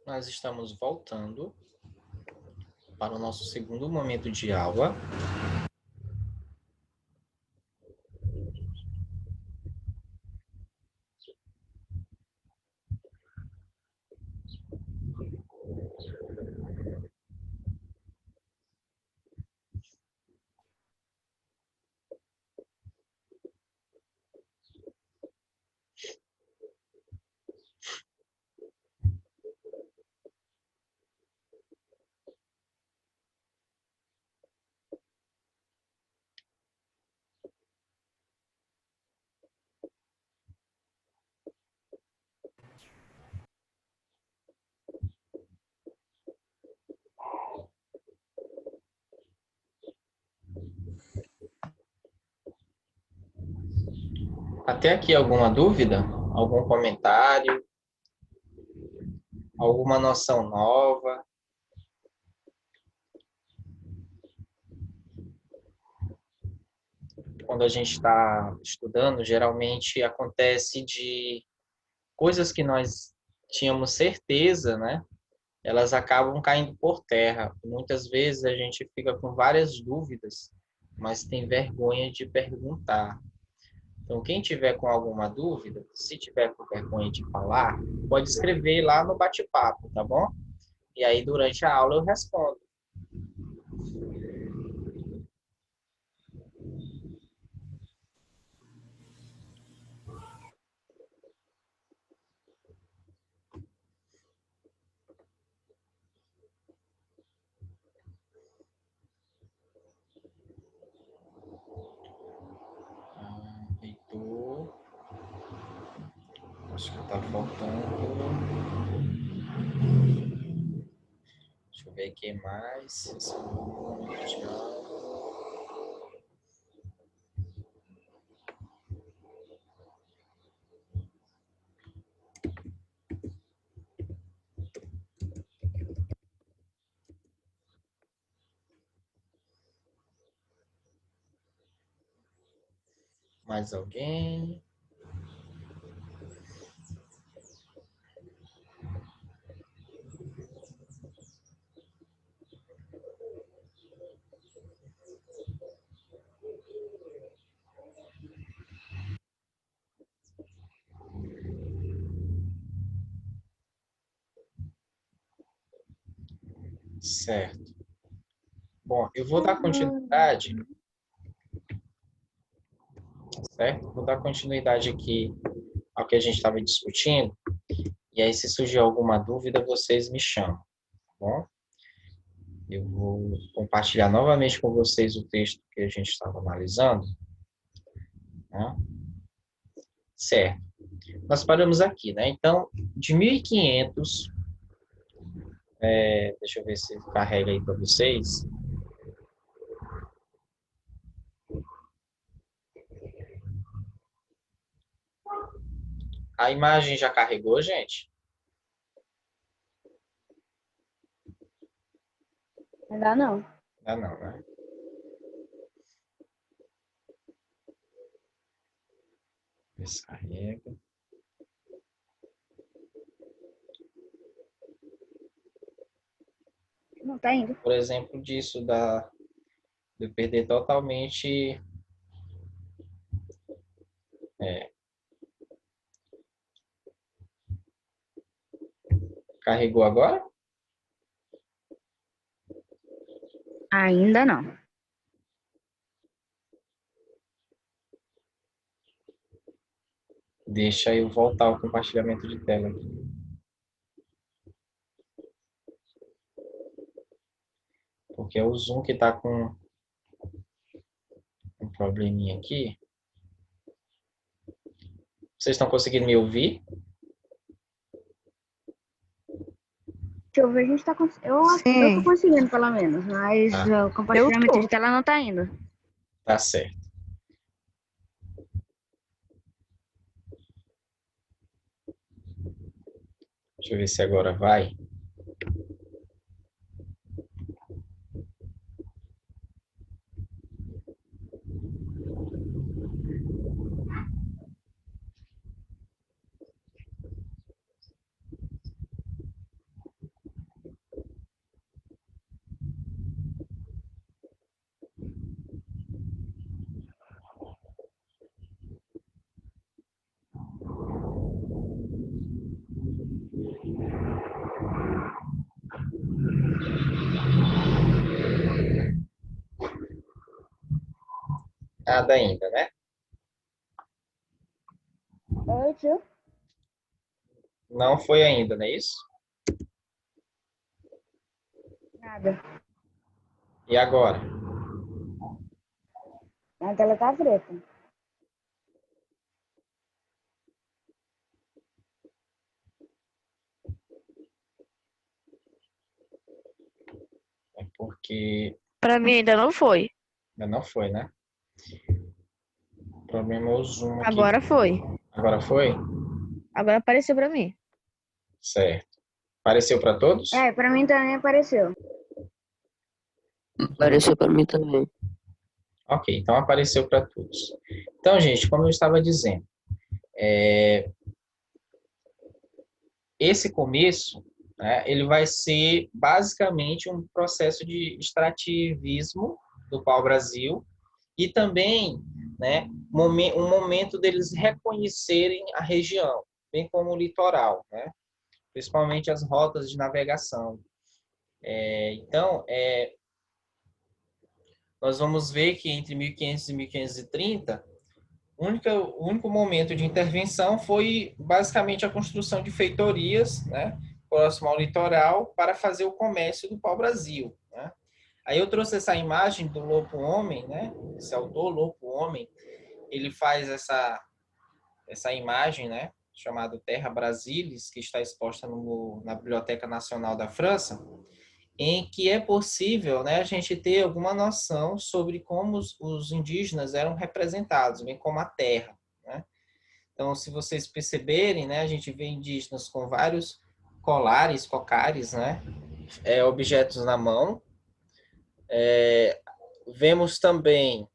Nós estamos voltando para o nosso segundo momento de aula. Até aqui alguma dúvida? Algum comentário? Alguma noção nova? Quando a gente está estudando, geralmente acontece de coisas que nós tínhamos certeza, né? Elas acabam caindo por terra. Muitas vezes a gente fica com várias dúvidas, mas tem vergonha de perguntar. Então, quem tiver com alguma dúvida, se tiver com vergonha de falar, pode escrever lá no bate-papo, tá bom? E aí, durante a aula, eu respondo. Heitor, acho que tá faltando. Deixa eu ver quem mais. Mais alguém? Certo. Bom, eu vou dar continuidade, certo? Vou dar continuidade aqui ao que a gente estava discutindo. E aí, se surgir alguma dúvida, vocês me chamam, tá bom? Eu vou compartilhar novamente com vocês o texto que a gente estava analisando, né? Certo. Nós paramos aqui, né? Então, de 1500, deixa eu ver se carrega aí para vocês. A imagem já carregou, gente? Ainda não. Ah, não, né? Descarrega. Não tá indo. Por exemplo, disso de perder totalmente. É, carregou agora? Ainda não. Deixa eu voltar ao compartilhamento de tela aqui. Porque é o Zoom que está com um probleminha aqui. Vocês estão conseguindo me ouvir? Deixa eu ver, a gente tá eu tô conseguindo, pelo menos, mas Ah, o compartilhamento de tela não tá indo. tá certo. Deixa eu ver se agora vai. Nada ainda, né? Oi, tio. Não foi ainda, não é isso? Nada. E agora? A tela tá preta. É porque Pra mim ainda não foi. ainda não foi, né? O problema é o zoom aqui. Agora foi. Agora foi? Agora apareceu pra mim. Certo. Apareceu para todos? Pra mim também apareceu. Apareceu para mim também. Ok, então apareceu para todos. Então, gente, como eu estava dizendo, esse começo, né, ele vai ser basicamente um processo de extrativismo do pau-brasil e também, né, um momento deles reconhecerem a região, bem como o litoral, né, principalmente as rotas de navegação. Então, nós vamos ver que entre 1500 e 1530, o único momento de intervenção foi basicamente a construção de feitorias, né, próximo ao litoral, para fazer o comércio do pau-brasil, né? Aí eu trouxe essa imagem do lobo-homem, né? Esse autor, lobo-homem, ele faz essa imagem, né? Chamada Terra Brasilis, que está exposta na Biblioteca Nacional da França, em que é possível, né, a gente ter alguma noção sobre como os indígenas eram representados, bem como a terra, né? Então, se vocês perceberem, né, a gente vê indígenas com vários cocares, né, objetos na mão. Vemos também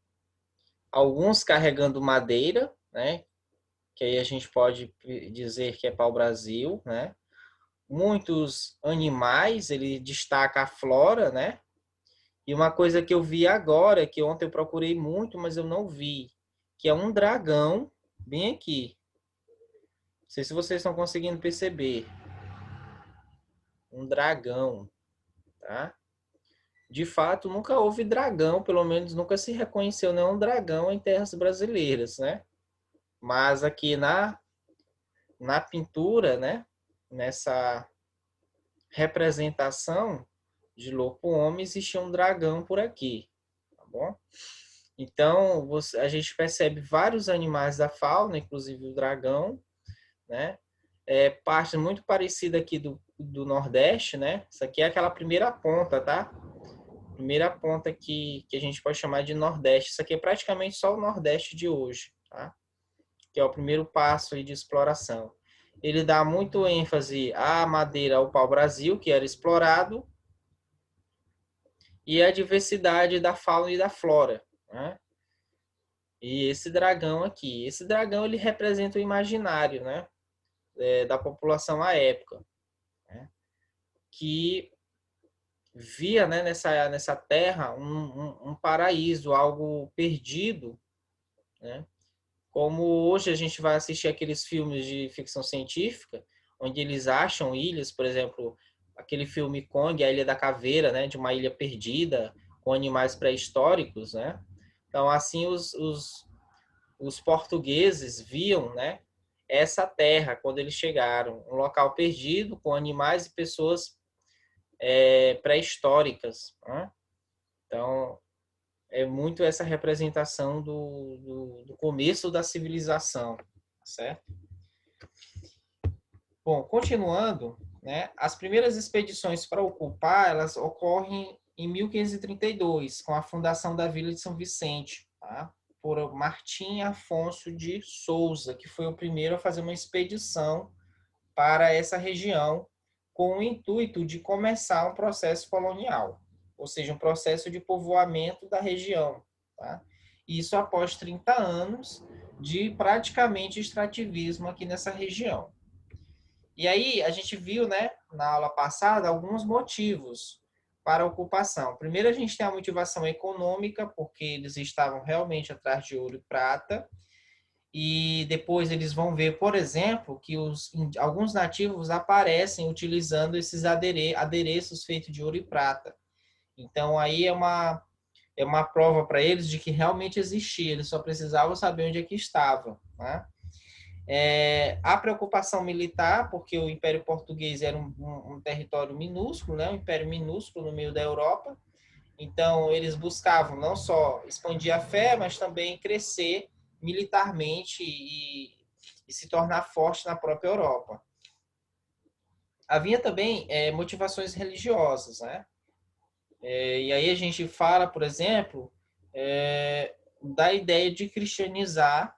alguns carregando madeira, né, que aí a gente pode dizer que é pau-brasil, né? Muitos animais, ele destaca a flora, né? E uma coisa que eu vi agora, que ontem eu procurei muito, mas eu não vi, que é um dragão bem aqui. Não sei se vocês estão conseguindo perceber. Um dragão, tá? De fato, nunca houve dragão, pelo menos nunca se reconheceu nenhum dragão em terras brasileiras, né? Mas aqui na pintura, né? Nessa representação de lobo-homem, existia um dragão por aqui, tá bom? Então, a gente percebe vários animais da fauna, inclusive o dragão, né? Parte muito parecida aqui do Nordeste, né? Isso aqui é aquela primeira ponta, tá? Primeira ponta que a gente pode chamar de Nordeste. Isso aqui é praticamente só o Nordeste de hoje, tá? Que é o primeiro passo aí de exploração. Ele dá muito ênfase à madeira, ao pau-brasil, que era explorado, e a diversidade da fauna e da flora, né? E esse dragão aqui, esse dragão ele representa o imaginário, né, da população à época, né, que via, né, nessa terra um paraíso, algo perdido, né, como hoje a gente vai assistir aqueles filmes de ficção científica, onde eles acham ilhas, por exemplo, aquele filme Kong, a Ilha da Caveira, né, de uma ilha perdida, com animais pré-históricos, né? Então, assim, os portugueses viam, né, essa terra quando eles chegaram, um local perdido com animais e pessoas pré-históricas, né? Então é muito essa representação do começo da civilização, certo? Bom, continuando, né, as primeiras expedições para ocupar, elas ocorrem em 1532, com a fundação da Vila de São Vicente, tá? Por Martim Afonso de Souza, que foi o primeiro a fazer uma expedição para essa região com o intuito de começar um processo colonial, ou seja, um processo de povoamento da região, tá? Isso após 30 anos de praticamente extrativismo aqui nessa região. E aí a gente viu, né, na aula passada, alguns motivos para a ocupação. Primeiro, a gente tem a motivação econômica, porque eles estavam realmente atrás de ouro e prata. E depois eles vão ver, por exemplo, que alguns nativos aparecem utilizando esses adereços feitos de ouro e prata. Então, aí é é uma prova para eles de que realmente existia, eles só precisavam saber onde é que estava, né? A preocupação militar, porque o Império Português era um território minúsculo, né? Um império minúsculo no meio da Europa, então eles buscavam não só expandir a fé, mas também crescer militarmente e se tornar forte na própria Europa. Havia também motivações religiosas, né? E aí a gente fala, por exemplo, da ideia de cristianizar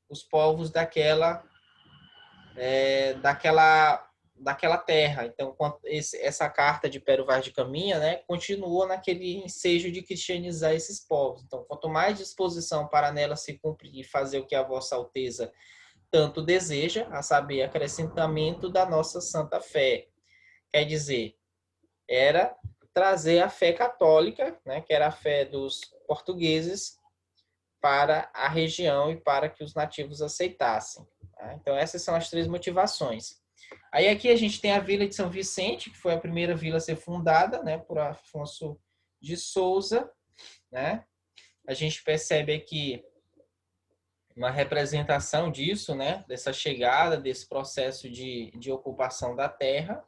os povos daquela terra. Então, essa carta de Pero Vaz de Caminha, né, continua naquele ensejo de cristianizar esses povos. Então, quanto mais disposição para nela se cumprir e fazer o que a Vossa Alteza tanto deseja, a saber, acrescentamento da nossa santa fé. Quer dizer, era trazer a fé católica, né, que era a fé dos portugueses, para a região e para que os nativos aceitassem. Tá? Então, essas são as 3 motivações. Aí aqui a gente tem a Vila de São Vicente, que foi a primeira vila a ser fundada, né, por Afonso de Souza, né? A gente percebe aqui uma representação disso, né, dessa chegada, desse processo de ocupação da terra.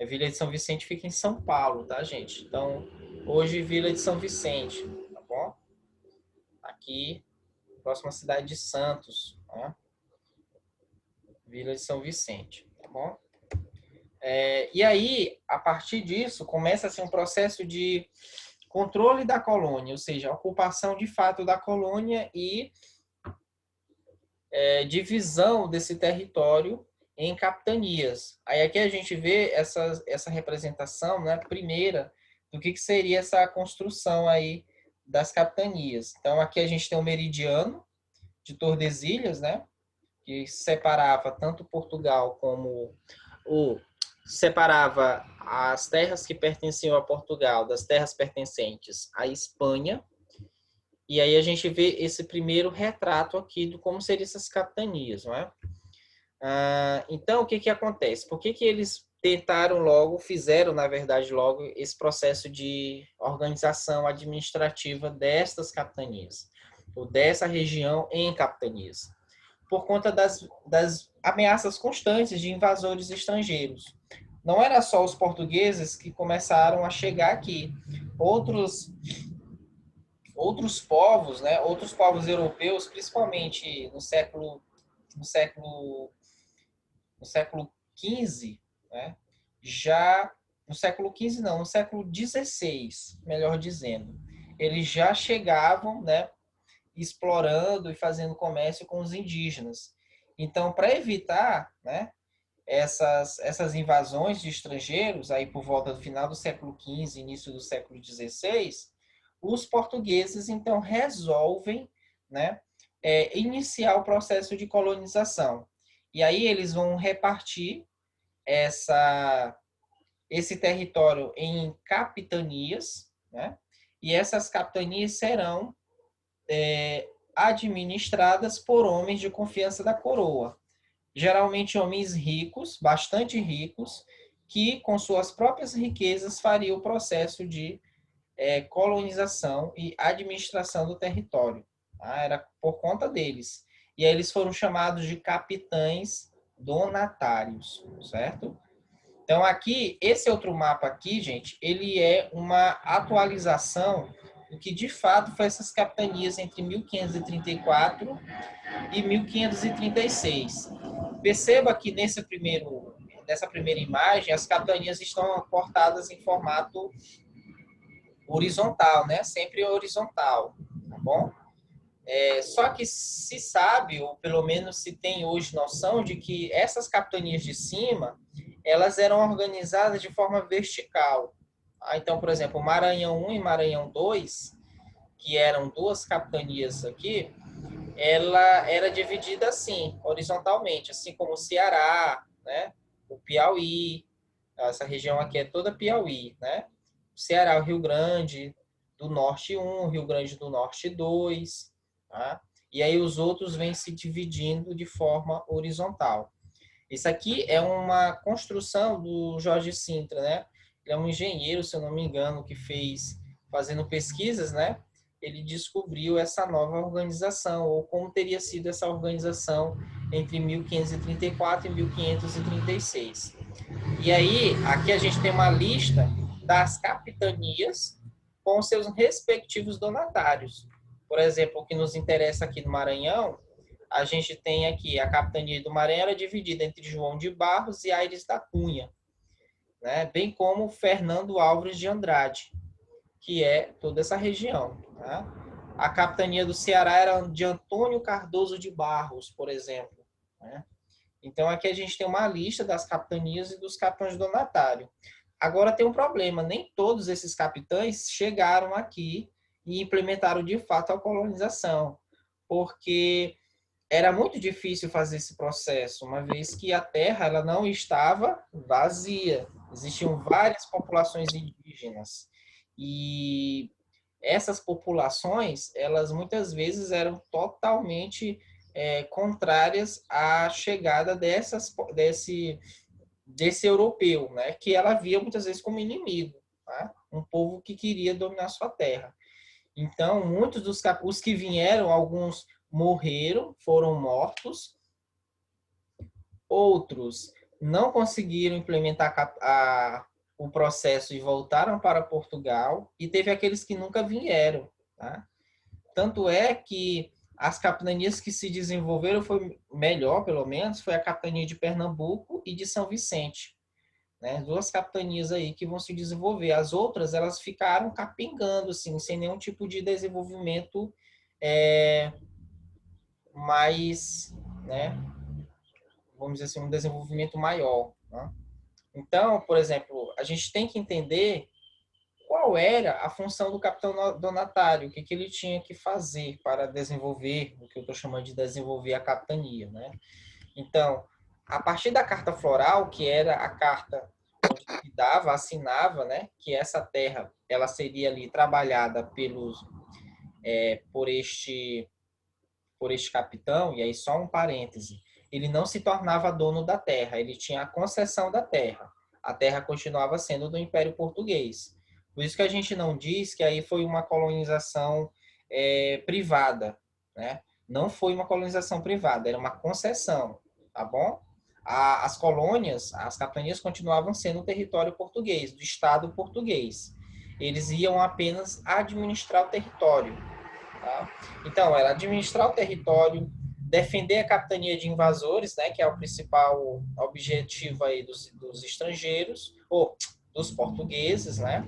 A Vila de São Vicente fica em São Paulo, tá, gente? Então, hoje, Vila de São Vicente, tá bom? Aqui, próxima cidade de Santos, né? Vila de São Vicente, tá bom? E aí, a partir disso, começa-se um processo de controle da colônia, ou seja, a ocupação de fato da colônia e divisão desse território em capitanias. Aí aqui a gente vê essa representação, né, primeira do que seria essa construção aí das capitanias. Então aqui a gente tem o meridiano de Tordesilhas, né, que separava tanto Portugal como separava as terras que pertenciam a Portugal das terras pertencentes à Espanha. E aí a gente vê esse primeiro retrato aqui de como seriam essas capitanias, não é? Então, o que acontece? Por que eles fizeram, na verdade, logo esse processo de organização administrativa destas capitanias, ou dessa região em capitanias? Por conta das ameaças constantes de invasores estrangeiros. Não era só os portugueses que começaram a chegar aqui. Outros povos, né, outros povos europeus, principalmente no século XV, né, já no século XV não, no século XVI, melhor dizendo, eles já chegavam, né, explorando e fazendo comércio com os indígenas. Então, para evitar, né, essas invasões de estrangeiros, aí por volta do final do século XV, início do século XVI, os portugueses, então, resolvem, né, iniciar o processo de colonização. E aí eles vão repartir esse território em capitanias, né, e essas capitanias serão administradas por homens de confiança da coroa. Geralmente homens ricos, bastante ricos, que com suas próprias riquezas fariam o processo de colonização e administração do território. Tá? Era por conta deles. E aí eles foram chamados de capitães donatários, certo? Então aqui, esse outro mapa aqui, gente, ele é uma atualização do que de fato foi essas capitanias entre 1534 e 1536. Perceba que nessa primeira imagem, as capitanias estão cortadas em formato horizontal, né? Sempre horizontal, tá bom? Só que se sabe, ou pelo menos se tem hoje noção, de que essas capitanias de cima, elas eram organizadas de forma vertical. Então, por exemplo, Maranhão 1 e Maranhão 2, que eram 2 capitanias aqui, ela era dividida assim, horizontalmente, assim como o Ceará, né? O Piauí, essa região aqui é toda Piauí, né? O Ceará, o Rio Grande do Norte 1, Rio Grande do Norte 2, tá? E aí os outros vêm se dividindo de forma horizontal. Isso aqui é uma construção do Jorge Sintra, né? Ele é um engenheiro, se eu não me engano, que fazendo pesquisas, né, ele descobriu essa nova organização, ou como teria sido essa organização entre 1534 e 1536. E aí, aqui a gente tem uma lista das capitanias com seus respectivos donatários. Por exemplo, o que nos interessa aqui no Maranhão, a gente tem aqui a capitania do Maranhão era dividida entre João de Barros e Aires da Cunha, né? Bem como Fernando Álvares de Andrade, que é toda essa região. Tá? A capitania do Ceará era de Antônio Cardoso de Barros, por exemplo. Né? Então, aqui a gente tem uma lista das capitanias e dos capitães donatários. Agora tem um problema, nem todos esses capitães chegaram aqui e implementaram de fato a colonização, porque era muito difícil fazer esse processo, uma vez que a terra ela não estava vazia. Existiam várias populações indígenas. E essas populações, elas muitas vezes eram totalmente contrárias à chegada desse europeu, né? Que ela via muitas vezes como inimigo, tá? Um povo que queria dominar sua terra. Então, muitos dos os que vieram, alguns morreram, foram mortos, outros não conseguiram implementar o processo e voltaram para Portugal, e teve aqueles que nunca vieram. Tá? Tanto é que as capitanias que se desenvolveram foi melhor, pelo menos, foi a capitania de Pernambuco e de São Vicente. Né? Duas capitanias aí que vão se desenvolver. As outras, elas ficaram capengando, assim, sem nenhum tipo de desenvolvimento mais, né? Vamos dizer assim, um desenvolvimento maior. Né? Então, por exemplo, a gente tem que entender qual era a função do capitão donatário, o que ele tinha que fazer para desenvolver, o que eu estou chamando de desenvolver a capitania. Né? Então, a partir da carta floral, que era a carta onde se dava, assinava, né, que essa terra ela seria ali trabalhada por este capitão, e aí só um parêntese, ele não se tornava dono da terra, ele tinha a concessão da terra. A terra continuava sendo do Império Português. Por isso que a gente não diz que aí foi uma colonização privada, né? Não foi uma colonização privada, era uma concessão, tá bom? As colônias, as capitanias continuavam sendo território português, do Estado português. Eles iam apenas administrar o território. Tá? Então, era administrar o território, defender a capitania de invasores, né, que é o principal objetivo aí dos estrangeiros, ou dos portugueses, né,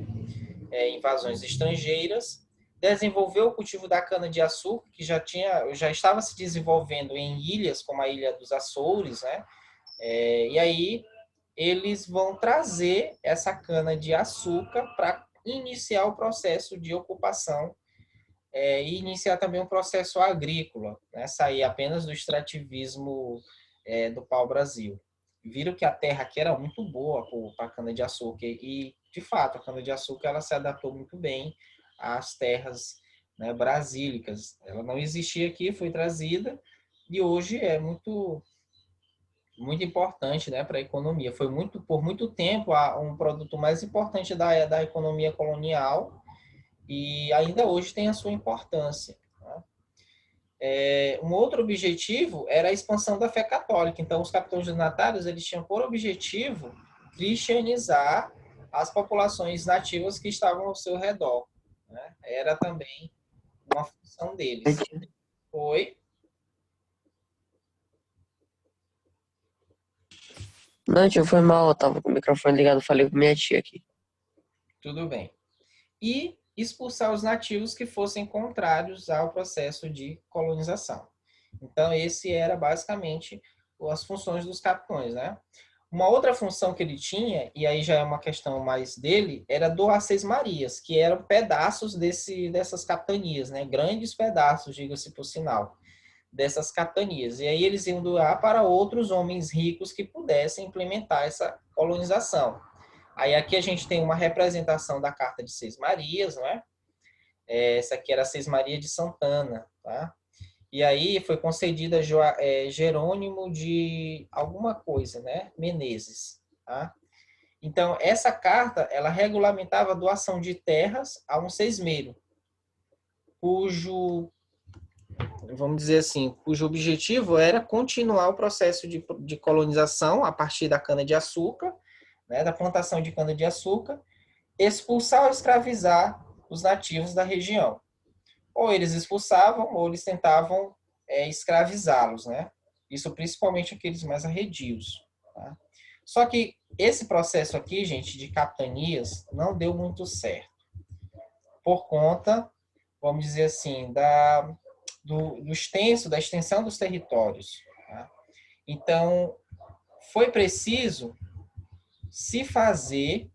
invasões estrangeiras, desenvolver o cultivo da cana-de-açúcar, que já estava se desenvolvendo em ilhas, como a Ilha dos Açores, né, e aí eles vão trazer essa cana-de-açúcar para iniciar o processo de ocupação e iniciar também um processo agrícola, né? Sair apenas do extrativismo do pau-brasil. Viram que a terra aqui era muito boa para a cana-de-açúcar e, de fato, a cana-de-açúcar ela se adaptou muito bem às terras, né, brasílicas. Ela não existia aqui, foi trazida e hoje é muito muito importante, né, para a economia. Foi por muito tempo um produto mais importante da economia colonial e ainda hoje tem a sua importância. Né? Um outro objetivo era a expansão da fé católica. Então, os capitães donatários eles tinham por objetivo cristianizar as populações nativas que estavam ao seu redor. Né? Era também uma função deles. Oi? Não, tio, foi mal, eu tava com o microfone ligado, falei com minha tia aqui. Tudo bem. E expulsar os nativos que fossem contrários ao processo de colonização. Então, esse era basicamente as funções dos capitães, né? Uma outra função que ele tinha, e aí já é uma questão mais dele, era doar seis-marias, que eram pedaços dessas capitanias, né? Grandes pedaços, diga-se por sinal, dessas capitanias. E aí eles iam doar para outros homens ricos que pudessem implementar essa colonização. Aí aqui a gente tem uma representação da Carta de Seis Marias, não é? Essa aqui era a Seis Maria de Santana, tá? E aí foi concedida a Jerônimo de alguma coisa, né? Menezes, tá? Então, essa carta, ela regulamentava a doação de terras a um sesmeiro, cujo, vamos dizer assim, cujo objetivo era continuar o processo de colonização a partir da cana-de-açúcar, né, da plantação de cana-de-açúcar, expulsar ou escravizar os nativos da região. Ou eles expulsavam, ou eles tentavam escravizá-los, né? Isso principalmente aqueles mais arredios. Tá? Só que esse processo aqui, gente, de capitanias, não deu muito certo. Por conta, vamos dizer assim, da extensão dos territórios. Tá? Então, foi preciso se fazer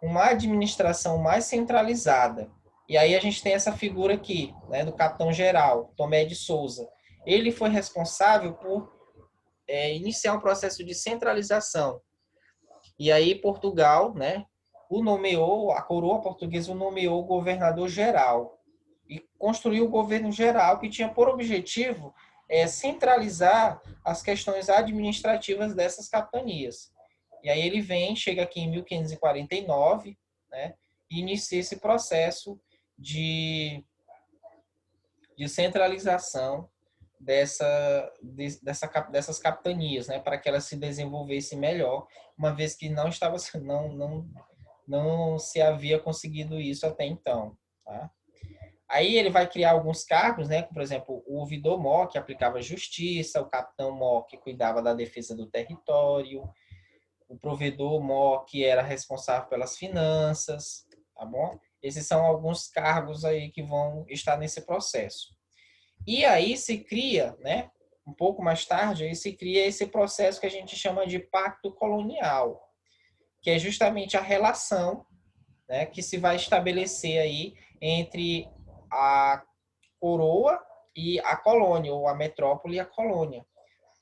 uma administração mais centralizada. E aí a gente tem essa figura aqui, né, do capitão-geral, Tomé de Souza. Ele foi responsável por iniciar um processo de centralização. E aí Portugal, né, a coroa portuguesa o nomeou governador-geral. E construiu o governo geral que tinha por objetivo centralizar as questões administrativas dessas capitanias. E aí ele chega aqui em 1549, né, e inicia esse processo de centralização dessas capitanias, né, para que elas se desenvolvessem melhor, uma vez que não se havia conseguido isso até então. Tá? Aí ele vai criar alguns cargos, né, como, por exemplo, o ouvidor-mor, que aplicava justiça, o capitão-mor, que cuidava da defesa do território, o provedor-mor, que era responsável pelas finanças, tá bom? Esses são alguns cargos aí que vão estar nesse processo. E aí se cria, né, um pouco mais tarde, aí se cria esse processo que a gente chama de pacto colonial, que é justamente a relação, né, que se vai estabelecer aí entre a coroa e a colônia, ou a metrópole e a colônia,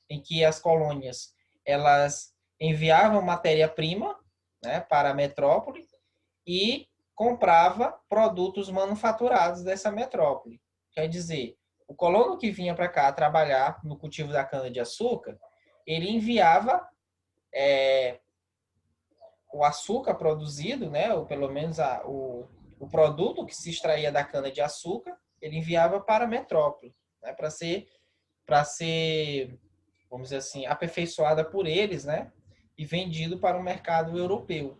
em que as colônias elas enviavam matéria-prima, né, para a metrópole e comprava produtos manufaturados dessa metrópole. Quer dizer, o colono que vinha para cá trabalhar no cultivo da cana-de-açúcar, ele enviava o açúcar produzido, né, ou pelo menos o produto que se extraía da cana-de-açúcar, ele enviava para a metrópole, né, para ser, vamos dizer assim, aperfeiçoada por eles, né, e vendido para o mercado europeu.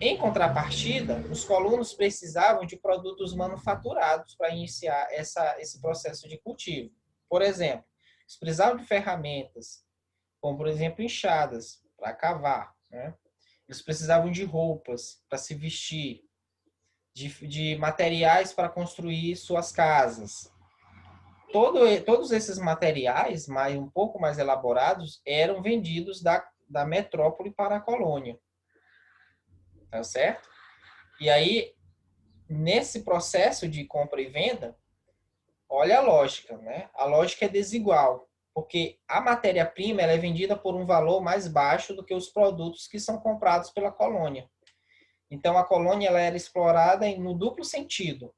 Em contrapartida, os colonos precisavam de produtos manufaturados para iniciar esse processo de cultivo. Por exemplo, eles precisavam de ferramentas, como, por exemplo, enxadas para cavar, né? Eles precisavam de roupas para se vestir, de materiais para construir suas casas. Todos esses materiais, um pouco mais elaborados, eram vendidos da metrópole para a colônia. Tá certo? E aí, nesse processo de compra e venda, olha a lógica, né? A lógica é desigual, porque a matéria-prima ela é vendida por um valor mais baixo do que os produtos que são comprados pela colônia. Então, a colônia ela era explorada no duplo sentido,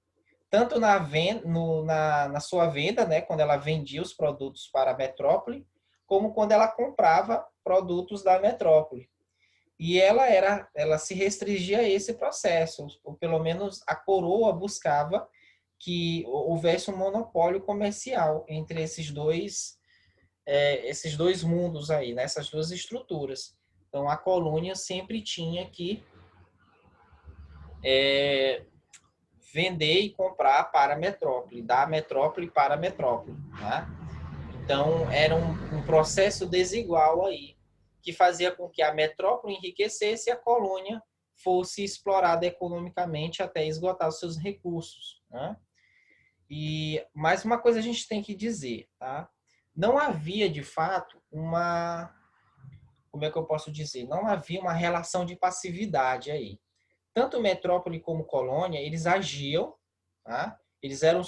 tanto na sua venda, né, quando ela vendia os produtos para a metrópole, como quando ela comprava produtos da metrópole. E ela se restringia a esse processo, ou pelo menos a coroa buscava que houvesse um monopólio comercial entre esses dois mundos aí, né? Essas duas estruturas. Então a colônia sempre tinha que vender e comprar para a metrópole, da metrópole para a metrópole, tá? Então era um processo desigual aí, que fazia com que a metrópole enriquecesse e a colônia fosse explorada economicamente até esgotar os seus recursos, né? E mais uma coisa a gente tem que dizer, tá? Não havia de fato como é que eu posso dizer? Não havia uma relação de passividade aí. Tanto metrópole como colônia, eles agiam, tá? Eles eram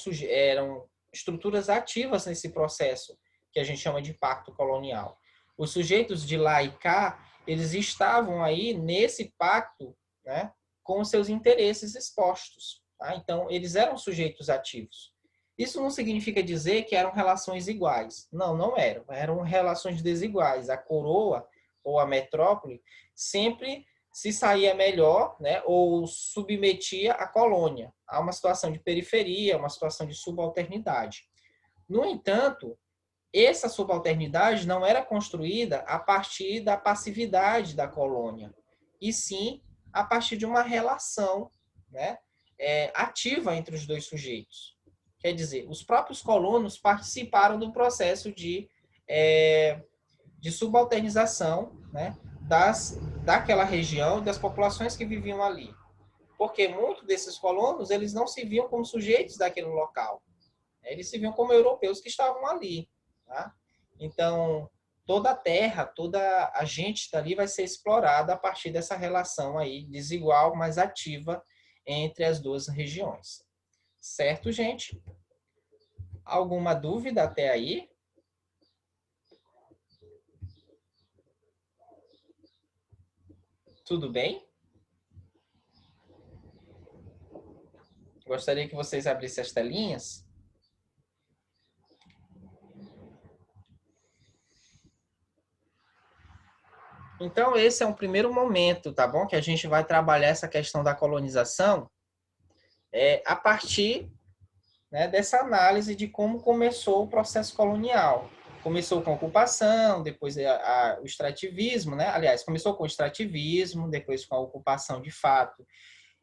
estruturas ativas nesse processo que a gente chama de pacto colonial. Os sujeitos de lá e cá, eles estavam aí nesse pacto, né, com os seus interesses expostos. Tá? Então, eles eram sujeitos ativos. Isso não significa dizer que eram relações iguais. Não, não eram. Eram relações desiguais. A coroa ou a metrópole sempre se saía melhor, né, ou submetia a colônia a uma situação de periferia, uma situação de subalternidade. No entanto, essa subalternidade não era construída a partir da passividade da colônia, e sim a partir de uma relação, né, ativa entre os dois sujeitos. Quer dizer, os próprios colonos participaram do processo de subalternização, né, daquela região e das populações que viviam ali. Porque muitos desses colonos, eles não se viam como sujeitos daquele local. Eles se viam como europeus que estavam ali. Tá? Então, toda a terra, toda a gente dali vai ser explorada a partir dessa relação aí desigual, mas ativa entre as duas regiões. Certo, gente? Alguma dúvida até aí? Tudo bem? Gostaria que vocês abrissem as telinhas. Então, esse é um primeiro momento, tá bom? Que a gente vai trabalhar essa questão da colonização a partir, né, dessa análise de como começou o processo colonial. Começou com a ocupação, depois o extrativismo, né? Aliás, começou com o extrativismo, depois com a ocupação de fato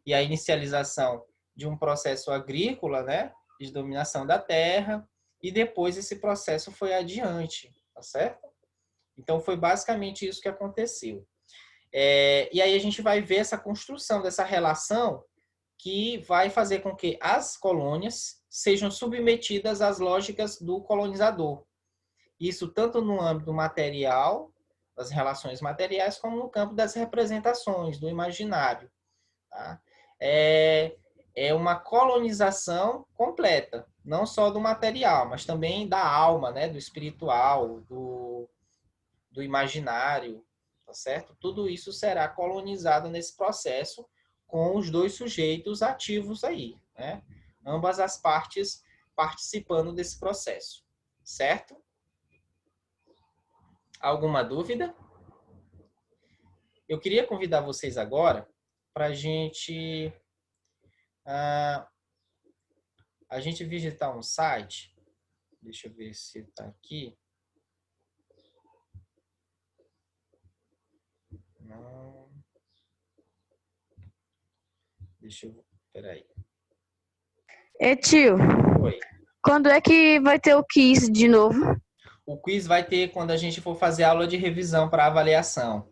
e a inicialização de um processo agrícola, né, de dominação da terra, e depois esse processo foi adiante, tá certo? Então, foi basicamente isso que aconteceu. E aí a gente vai ver essa construção dessa relação que vai fazer com que as colônias sejam submetidas às lógicas do colonizador. Isso tanto no âmbito material, das relações materiais, como no campo das representações, do imaginário. Tá? É uma colonização completa, não só do material, mas também da alma, né? Do espiritual, do imaginário, tá certo? Tudo isso será colonizado nesse processo com os dois sujeitos ativos aí, né? Ambas as partes participando desse processo, certo? Alguma dúvida? Eu queria convidar vocês agora para a gente visitar um site. Deixa eu ver se está aqui. Não. Deixa eu... Peraí. Tio, Oi. quando é que vai ter o quiz de novo? O quiz vai ter quando a gente for fazer aula de revisão para avaliação.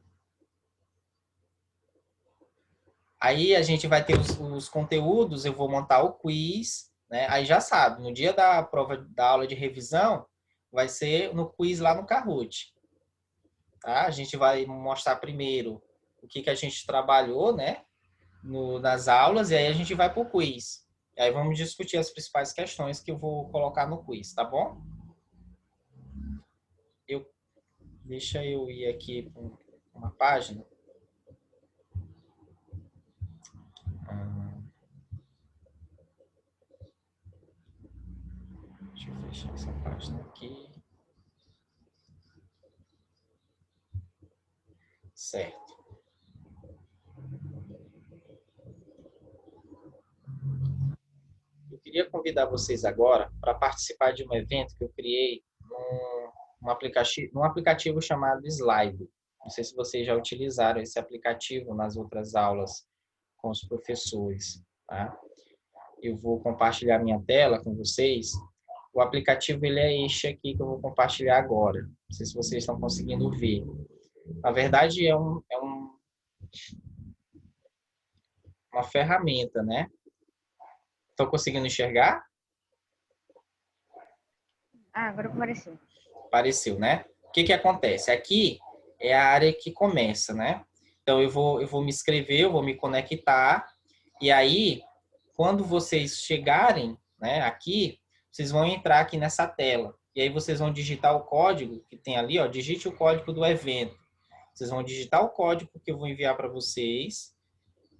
Aí a gente vai ter os conteúdos, eu vou montar o quiz, né? Aí já sabe, no dia da prova da aula de revisão, vai ser no quiz lá no Kahoot. Tá? A gente vai mostrar primeiro o que a gente trabalhou, né? Nas aulas, e aí a gente vai para o quiz. E aí vamos discutir as principais questões que eu vou colocar no quiz, tá bom? Deixa eu ir aqui para uma página. Deixa eu fechar essa página aqui. Certo. Eu queria convidar vocês agora para participar de um evento que eu criei num aplicativo chamado Slido. Não sei se vocês já utilizaram esse aplicativo nas outras aulas com os professores. Tá? Eu vou compartilhar minha tela com vocês. O aplicativo ele é este aqui que eu vou compartilhar agora. Não sei se vocês estão conseguindo ver. Na verdade, é uma ferramenta, né? Estão conseguindo enxergar? Agora apareceu. Apareceu, né? O que acontece? Aqui é a área que começa, né? Então, eu vou me inscrever, eu vou me conectar. E aí, quando vocês chegarem, né, aqui, vocês vão entrar aqui nessa tela. E aí, vocês vão digitar o código que tem ali, ó. Digite o código do evento. Vocês vão digitar o código que eu vou enviar para vocês.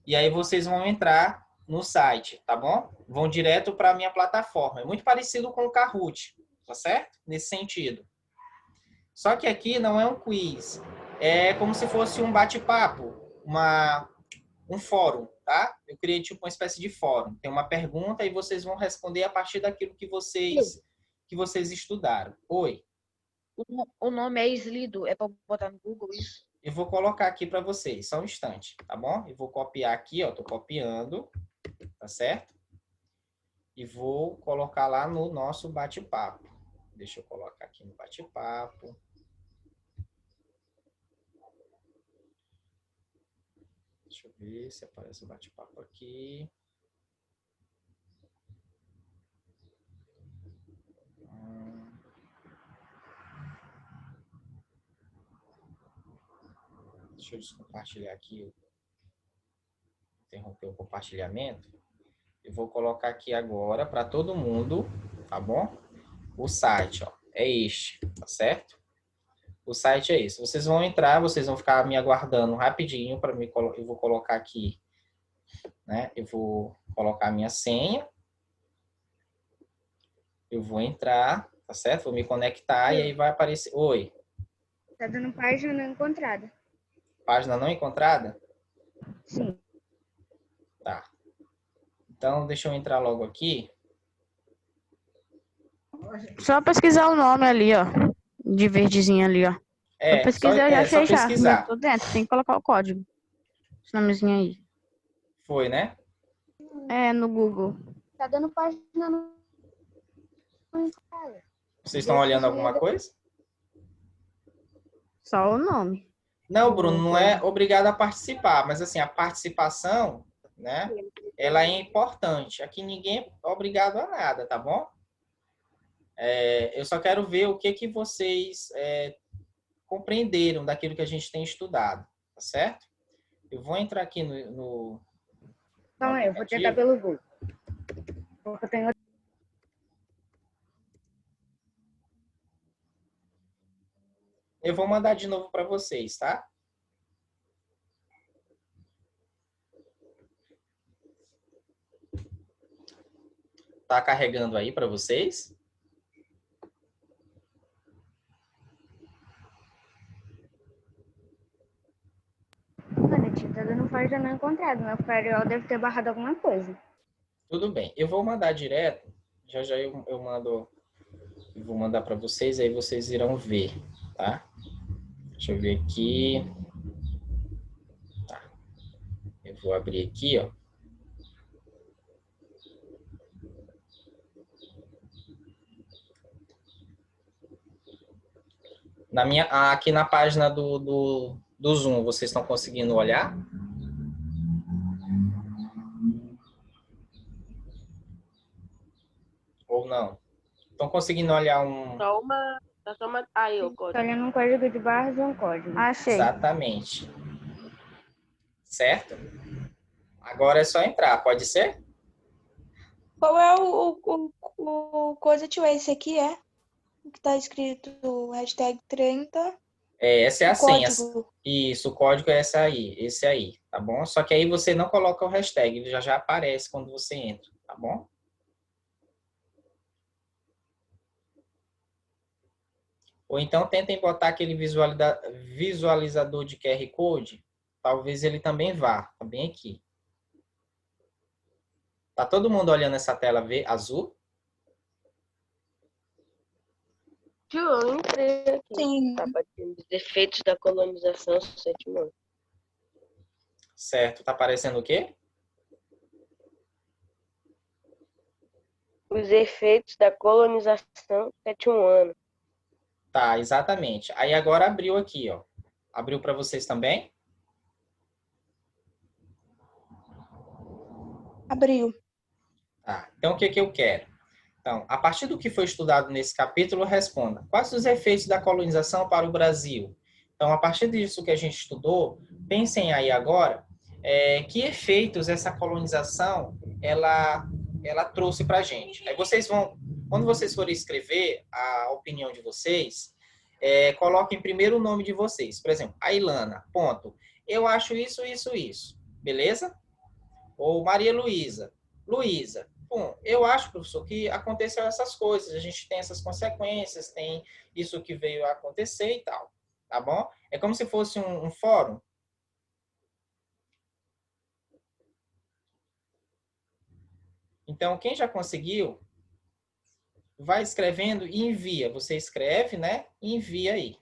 E aí, vocês vão entrar no site, tá bom? Vão direto para a minha plataforma. É muito parecido com o Kahoot, tá certo? Nesse sentido. Só que aqui não é um quiz. É como se fosse um bate-papo, um fórum, tá? Eu criei tipo uma espécie de fórum. Tem uma pergunta e vocês vão responder a partir daquilo que vocês estudaram. Oi. O nome é Slido, é para botar no Google isso? Eu vou colocar aqui para vocês, só um instante, tá bom? Eu vou copiar aqui, ó, tô copiando, tá certo? E vou colocar lá no nosso bate-papo. Deixa eu colocar aqui no bate-papo. Deixa eu ver se aparece o bate-papo aqui. Deixa eu descompartilhar aqui. Interromper o compartilhamento. Eu vou colocar aqui agora para todo mundo, tá bom? O site, ó, é este, tá certo? O site é esse. Vocês vão entrar, vocês vão ficar me aguardando rapidinho para mim. Eu vou colocar aqui, né? Eu vou colocar a minha senha. Eu vou entrar, tá certo? Vou me conectar e aí vai aparecer. Oi. Tá dando página não encontrada. Página não encontrada? Sim. Tá. Então, deixa eu entrar logo aqui. Só pesquisar o nome ali, ó. De verdezinho ali, ó. É, Eu pesquisei, eu já só achei já. pesquisar. Eu tô dentro, tem que colocar o código. Esse nomezinho aí. Foi, né? É, no Google. Tá dando página não encontrada. Vocês estão olhando alguma coisa? Só o nome. Não, Bruno, não é obrigado a participar, mas assim, a participação, né, ela é importante. Aqui ninguém é obrigado a nada, tá bom? Eu só quero ver o que vocês compreenderam daquilo que a gente tem estudado, tá certo? Eu vou entrar aqui no Calma aí, eu vou tentar pelo Google. Eu tenho... Eu vou mandar de novo para vocês, tá? Tá carregando aí para vocês? Tá dando página não encontrada. Meu farol deve ter barrado alguma coisa. Tudo bem. Eu vou mandar direto. Já já eu mando. Eu vou mandar para vocês, aí vocês irão ver, tá? Deixa eu ver aqui. Tá. Eu vou abrir aqui, ó. Aqui na página do Zoom, vocês estão conseguindo olhar? Ou não? Estão conseguindo olhar um... Aí, o código. Tá olhando um código de barras e um código. Achei. Exatamente. Certo? Agora é só entrar, pode ser? Qual é o coisa, tio? Esse aqui é? O que tá escrito hashtag 30. Essa é a O senha. código. Isso, o código é esse aí, tá bom? Só que aí você não coloca o hashtag, ele já aparece quando você entra, tá bom? Ou então tentem botar aquele visualizador de QR Code, talvez ele também vá, tá bem aqui. Tá todo mundo olhando essa tela azul? Tio, eu não entrei aqui. Sim. Tá batendo os efeitos da colonização do sétimo ano. Certo, tá aparecendo o quê? Os efeitos da colonização do sétimo ano. Tá, exatamente. Aí agora abriu aqui, ó. Abriu para vocês também? Abriu. Tá. Então, o que eu quero? Então, a partir do que foi estudado nesse capítulo, responda. Quais os efeitos da colonização para o Brasil? Então, a partir disso que a gente estudou, pensem aí agora que efeitos essa colonização ela trouxe para a gente. Aí vocês vão, quando vocês forem escrever a opinião de vocês, coloquem primeiro o nome de vocês. Por exemplo, a Ilana, ponto. Eu acho isso, isso, isso. Beleza? Ou Maria Luísa. Luísa, bom, eu acho, professor, que aconteceu essas coisas, a gente tem essas consequências, tem isso que veio a acontecer e tal. tá bom? É como se fosse um fórum. Então, quem já conseguiu, vai escrevendo e envia. Você escreve, né? E envia aí.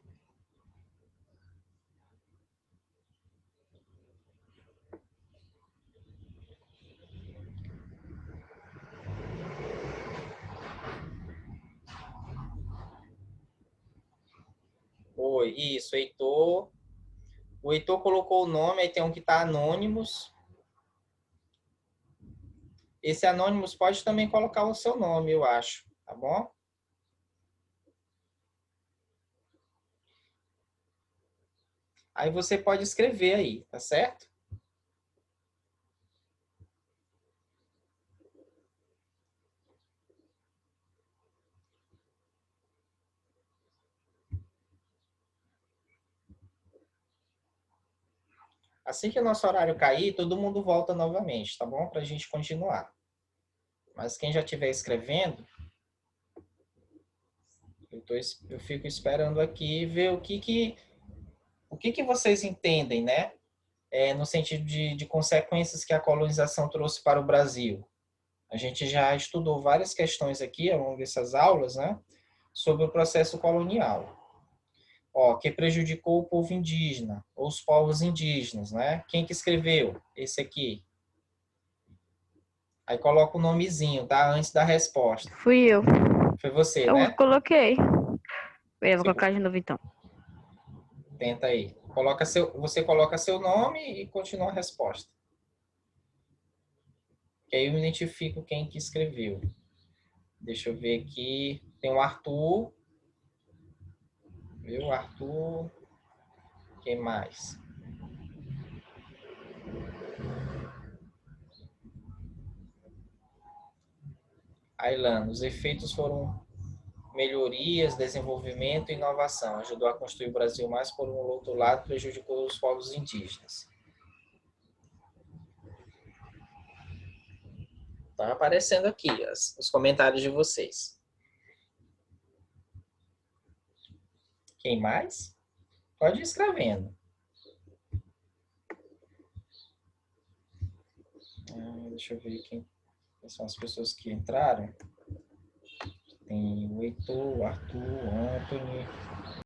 Oi, isso, Heitor. O Heitor colocou o nome, aí tem um que está Anônimos. Esse Anônimos pode também colocar o seu nome, eu acho, tá bom? Aí você pode escrever aí, tá certo? Assim que o nosso horário cair, todo mundo volta novamente, tá bom? Para a gente continuar. Mas quem já estiver escrevendo, eu fico esperando aqui ver o que vocês entendem, né? No sentido de consequências que a colonização trouxe para o Brasil. A gente já estudou várias questões aqui ao longo dessas aulas, né? Sobre o processo colonial. Ó, que prejudicou o povo indígena, ou os povos indígenas, né? Quem que escreveu? Esse aqui. Aí coloca o nomezinho, tá? Antes da resposta. Fui eu. Foi você, Eu né? coloquei. Eu vou colocar de novo então. Tenta aí. Você coloca seu nome e continua a resposta. Que aí eu identifico quem que escreveu. Deixa eu ver aqui. Tem o Arthur. Viu? Arthur. Quem mais? Ailano. Os efeitos foram melhorias, desenvolvimento e inovação. Ajudou a construir o Brasil, mas por um outro lado prejudicou os povos indígenas. Tá aparecendo aqui os comentários de vocês. Quem mais? Pode ir escrevendo. Deixa eu ver quem são as pessoas que entraram. Tem o Heitor, o Arthur, o Anthony,